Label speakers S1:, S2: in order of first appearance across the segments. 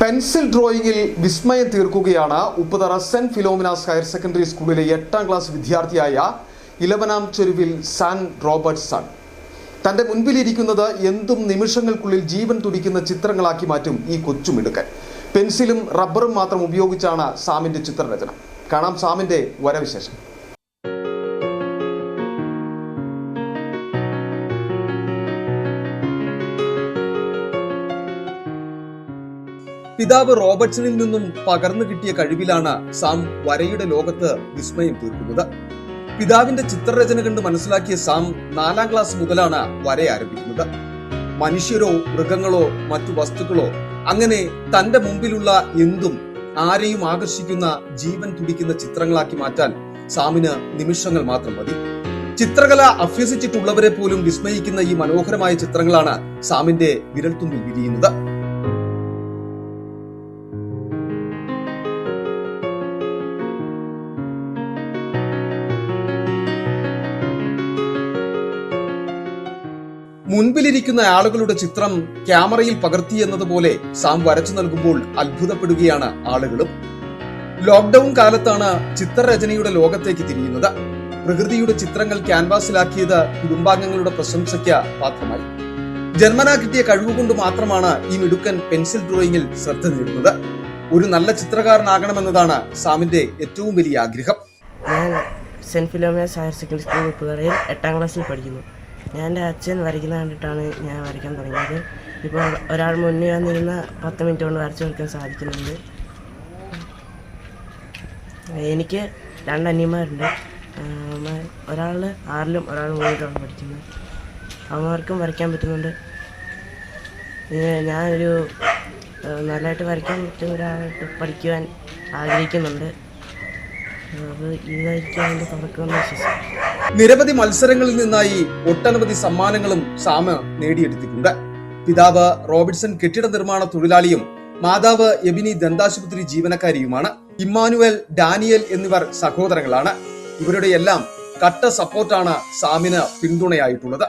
S1: Pencil ഡ്രോയിങ്ങിൽ വിസ്മയം തീർക്കുകയാണ് Upputhara Saint Philomena's higher secondary സ്കൂളിലെ 8ാം ക്ലാസ് വിദ്യാർത്ഥിയായ ഇലവനാം ചെരുവിൽ സാൻ റോബർട്ട്സൺ. തന്റെ മുൻപിലിരിക്കുന്നത് എന്തും നിമിഷങ്ങൾക്കുള്ളിൽ ജീവൻ തുടിക്കുന്ന ചിത്രങ്ങളാക്കി മാറ്റും ഈ കൊച്ചുമിടുക്കൻ. പെൻസിലും റബ്ബറും മാത്രം ഉപയോഗിച്ചാണ് സാമിന്റെ ചിത്രരചന. കാണാം സാമിന്റെ വരവിശേഷം. പിതാവ് റോബർട്ട്സണിൽ നിന്നും പകർന്നു കിട്ടിയ കഴിവിലാണ് സാം വരയുടെ ലോകത്ത് വിസ്മയം തീർക്കുന്നത്. പിതാവിന്റെ ചിത്രരചന കണ്ട് മനസ്സിലാക്കിയ സാം 4ാം ക്ലാസ് മുതലാണ് വര ആരംഭിക്കുന്നത്. മനുഷ്യരോ മൃഗങ്ങളോ മറ്റു വസ്തുക്കളോ അങ്ങനെ തന്റെ മുമ്പിലുള്ള എന്തും ആരെയും ആകർഷിക്കുന്ന ജീവൻ തുടിക്കുന്ന ചിത്രങ്ങളാക്കി മാറ്റാൻ സാമിന് നിമിഷങ്ങൾ മാത്രം മതി. ചിത്രകല അഭ്യസിച്ചിട്ടുള്ളവരെ പോലും വിസ്മയിക്കുന്ന ഈ മനോഹരമായ ചിത്രങ്ങളാണ് സാമിന്റെ വിരൽത്തുമ്പിൽ വിരിയുന്നത്. മുൻപിലിരിക്കുന്ന ആളുകളുടെ ചിത്രം ക്യാമറയിൽ പകർത്തി എന്നതുപോലെ സാം വരച്ചു നൽകുമ്പോൾ അത്ഭുതപ്പെടുകയാണ് ആളുകളും. ലോക്ക്ഡൌൺ കാലത്താണ് ചിത്രരചനയുടെ ലോകത്തേക്ക് തിരിയുന്നത്. പ്രകൃതിയുടെ ചിത്രങ്ങൾ ക്യാൻവാസിലാക്കിയത് കുടുംബാംഗങ്ങളുടെ പ്രശംസയ്ക്ക് പാത്രമായി. ജന്മനാ കിട്ടിയ കഴിവുകൊണ്ട് മാത്രമാണ് ഈ മിടുക്കൻ പെൻസിൽ ഡ്രോയിങ്ങിൽ ശ്രദ്ധ നേടുന്നത്. ഒരു നല്ല ചിത്രകാരനാകണമെന്നതാണ് സാമിന്റെ ഏറ്റവും വലിയ ആഗ്രഹം.
S2: ഞാൻ Saint Philomena's higher secondary school ഉപ്പുതറയിൽ 8ാം ക്ലാസ്സിൽ പഠിക്കുന്നു. ഞാൻ എൻ്റെ അച്ഛൻ വരയ്ക്കുന്ന കണ്ടിട്ടാണ് ഞാൻ വരയ്ക്കാൻ തുടങ്ങിയത്. ഇപ്പോൾ ഒരാൾ മുന്നേ വന്നിരുന്ന 10 മിനിറ്റ് കൊണ്ട് വരച്ചു കൊടുക്കാൻ സാധിക്കുന്നുണ്ട്. എനിക്ക് 2 അനിയന്മാരുണ്ട്. ഒരാൾ 6ലും ഒരാൾ 3ലുമാണ് പഠിക്കുന്നത്. അവന്മാർക്കും വരയ്ക്കാൻ പറ്റുന്നുണ്ട്. ഞാനൊരു നല്ലതായിട്ട് വരയ്ക്കാൻ പറ്റുന്ന ഒരാളായിട്ട് പഠിക്കുവാൻ ആഗ്രഹിക്കുന്നുണ്ട്. ഇതായിരിക്കും അതിൻ്റെ തുടക്കമെന്ന് വിശ്വസിക്കുന്നു.
S1: നിരവധി മത്സരങ്ങളിൽ നിന്നായി ഒട്ടനവധി സമ്മാനങ്ങളും സാം നേടിയെടുത്തിട്ടുണ്ട്. പിതാവ് റോബർട്ട്സൺ കെട്ടിട നിർമ്മാണ തൊഴിലാളിയും മാതാവ് എബിനി ദന്താശുപത്രി ജീവനക്കാരിയുമാണ്. ഇമ്മാനുവൽ, ഡാനിയൽ എന്നിവർ സഹോദരങ്ങളാണ്. ഇവരുടെ എല്ലാം കട്ട സപ്പോർട്ടാണ് സാമിന് പിന്തുണയായിട്ടുള്ളത്.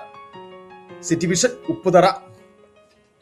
S1: City Vision, Upputhara.